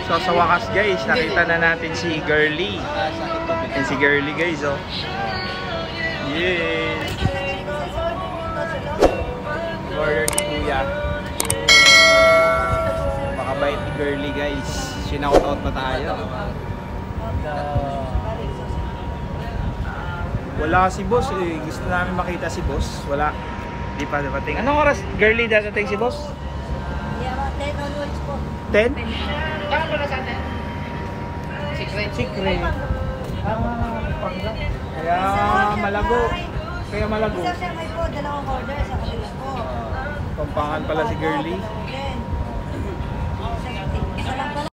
So sa wakas guys, nakita na natin si Girly. Yan si Girly guys, oh. Yes. Order ni Kuya. Makabait ni Girly guys. Sinout-out pa tayo. Wala si boss eh. Gusto namin makita si boss. Wala. Di pa dating. Anong oras Girly dadating si boss? 10 onwards po. 10? Kaya pala sa atin? Secret. Kaya malago. Kaya malago. Isa siya may po, dalawang order sa kanila po. Pampangan pala si Girly. Isa lang pala.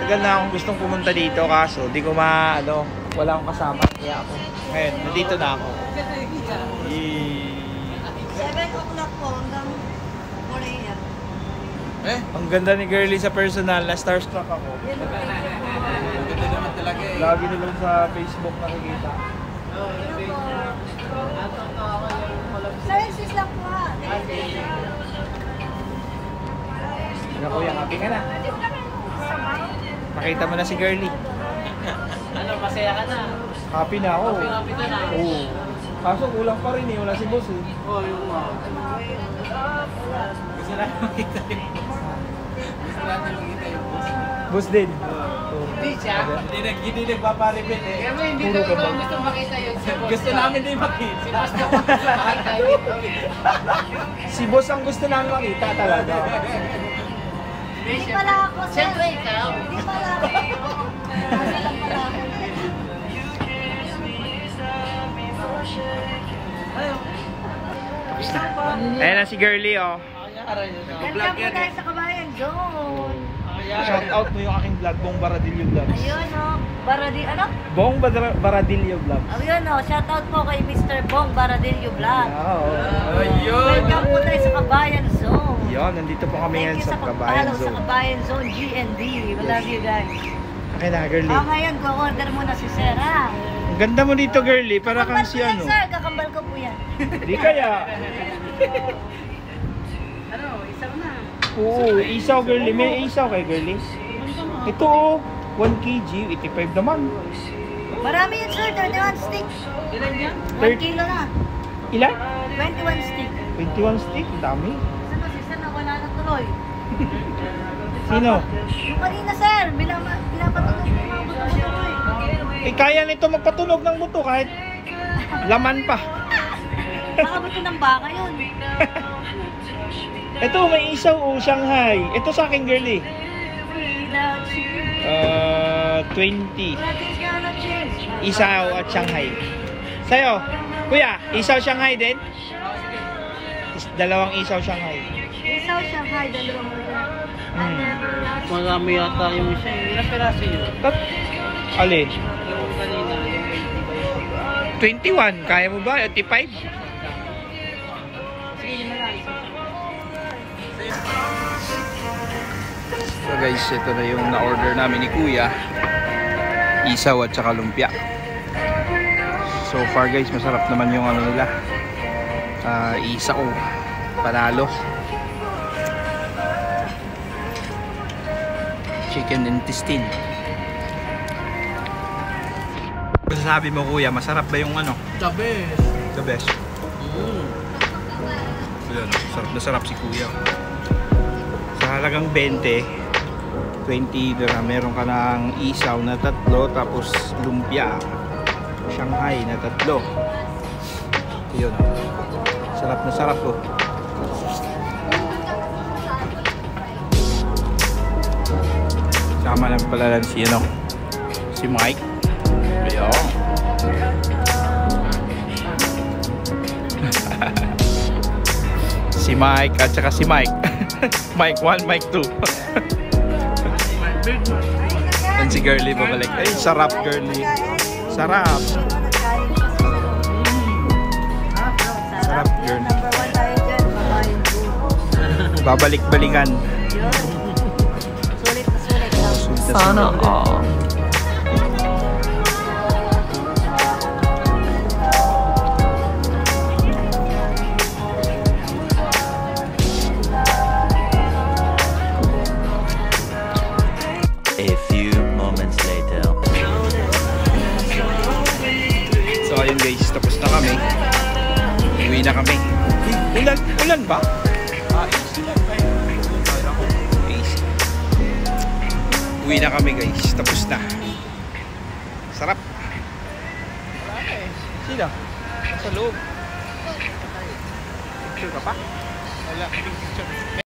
Ganda akong gustong pumunta dito kaso di ko wala akong kasama kaya ako. Ngayon, nandito na ako. 7 o'clock po hanggang 4 a.m. Ang ganda ni Girly sa personal, na starstruck ako. Ganda naman talaga eh. Lagi nilang sa Facebook nakikita. Services lang po ha. Nga kuya, happy ka na. Makita mo na si Girly. Ano, masaya ka na? Happy na ako. Happy ka na? Oo. Kaso kulang pa rin eh, wala si boss eh. Oo, yung gusto natin makita yung boss. Gusto natin makita yung boss. Boss din. Hindi siya. Hindi nagpaparepet eh. Kaya hindi ko gusto makita yun si boss. Gusto namin din makita. Si boss na makita. Si boss ang gusto namin makita talaga. Hindi pala ako, sir. Siyempre ikaw. Hindi pala ako. Kasi lang pala ako. Tapos na. Ayan na si Girly oh. Welcome po tayo sa Kabayan Zone. Shout out mo yung aking vlog, Bong Baradillo Vlogs. Ayun o. Bong Baradillo Vlogs. Ayun o. Shout out po kay Mr. Bong Baradillo Vlog. Ayun. Welcome po tayo sa Kabayan Zone. Yun, nandito po kami ngayon sa Kabayan Thank you sa Zone. Kabayan Zone GND. We love you guys. Okay na, Girly. Ngayon, go-order muna si Sir ha. Ang ganda mo dito, Girly. Para kang si ano. Sir, kakambal ko po yan. Di kaya. Ano, isang na. Oo, isaw, Girly. May isaw kay Girly. Ito oh, 1 kg, 85 naman. Marami yun sir, 31 stick. Ilan yan? 1 kilo na. Ilan? 21 stick. 21 stick, dami. Saan na si Sir na wala na tuloy? Sino? Yung kanina sir, pinapatulog ko mga buto mo tuloy. Eh, kaya nito magpatunog ng buto kahit laman pa. Baka buto ng baka yun. Ito, may isaw o Shanghai. Ito sa akin, Girly. 20. Isaw at Shanghai. Sa'yo, kuya, isaw Shanghai din? Dalawang isaw Shanghai. Isaw Shanghai, dalawang Marami yata yung isa. Ilang peraso yun? Alin? Yung kanina, yung 21. Kaya mo ba? 85? Sige, yun na lang. So guys, ito na yung na-order namin ni Kuya. Isaw at saka lumpia. So far guys, masarap naman yung ano nila. Isaw. Panalo. Chicken intestine. Sabi mo Kuya, masarap ba yung ano? The best. The best. Yan, sarap na sarap si Kuya. Sa halagang 20, 20 dirham, meron ka ng isaw na 3, tapos lumpia Shanghai na 3. Yun, sarap na sarap oh. Sama lang pala si si Mike. Ayun. Si Mike at saka si Mike. Mike 1, Mike 2. Yan si Girly babalik. Ay, sarap Girly. Sarap. Sarap Girly. Number 1 tayo dyan, Kabayan Zone. Babalik-balikan. Sulit na sulit. Sana all. A few moments later. So ayun guys, tapos na kami. Uwi na kami. Ulan ba? Easy lang ba yun? Easy. Uwi na kami guys, tapos na. Sarap. Wala na eh. Sino? Sa loob. Picture ka pa? Wala. Picture.